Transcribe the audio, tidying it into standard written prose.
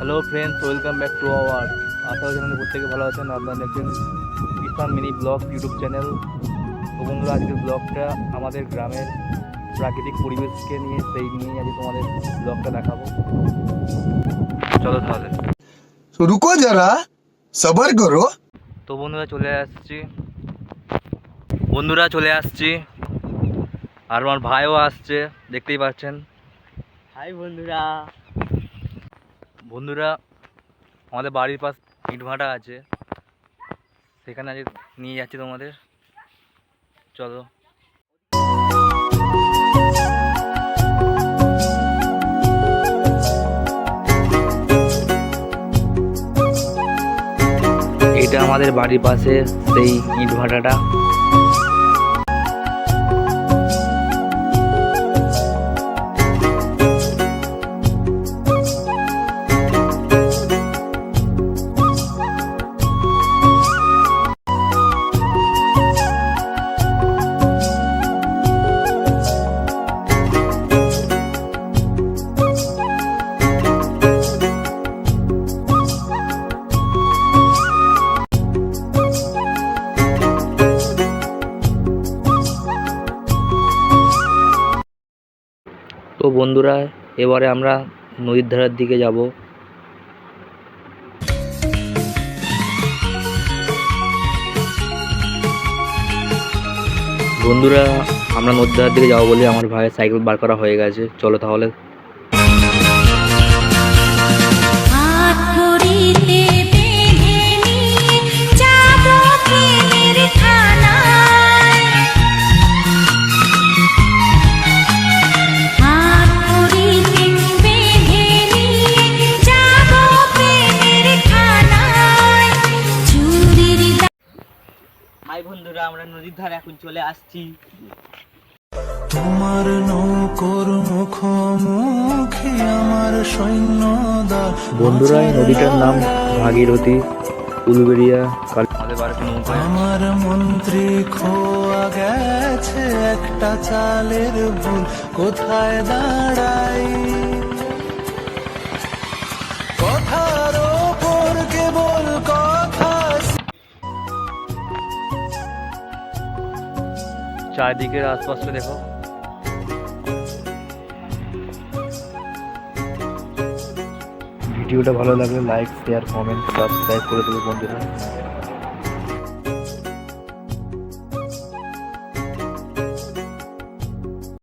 Hello friends, welcome back to our. আশা করি চ্যানেলে প্রত্যেকে ভালো আছেন। আপনারা দেখছেন Kishan mini blog YouTube channel. তো বন্ধুরা, আজকের ব্লগটা আমাদের গ্রামের প্রাকৃতিক পরিবেশকে নিয়ে, সেই নিয়েই আজকে তোমাদের ব্লগটা দেখাবো। চলো তাহলে। रुको जरा सबर करो। তো বন্ধুরা চলে আসছি আর আমার ভাইও আসছে, দেখতেই পাচ্ছেন। হাই বন্ধুরা। বন্ধুরা, আমাদের বাড়ির পাশ ইটভাটা আছে, সেখানে আজ নিয়ে যাচ্ছি তোমাদের। চলো। এটা আমাদের বাড়ির পাশে সেই ইটভাটাটা। তো বন্ধুরা, এবারে আমরা নদীর ধারের দিকে যাব। বন্ধুরা, আমরা নদীর ধারের দিকে যাবো বলে আমার ভাইয়ের সাইকেল বার করা হয়ে গেছে। চলো তাহলে। হাই বন্ধুরা, আমরা নদীর ধারে এখন চলে আসছি। তোমার নৌকোর মুখোমুখি আমার সৈন্য দল। বন্ধুরা, এই নদীটার নাম ভাগীরথী। উলুবেড়িয়া আমাদের বাড়িতে নৌকা। আমার মন্ত্রী খোয়া গেছে একটা চালের ভুল, কোথায় দাঁড়াই কথার ওপর কেবল কথা। চারিদিকের আশপাশটা দেখো। ভিডিওটা ভালো লাগলে লাইক, শেয়ার, কমেন্ট, সাবস্ক্রাইব করে দেবে বন্ধুরা।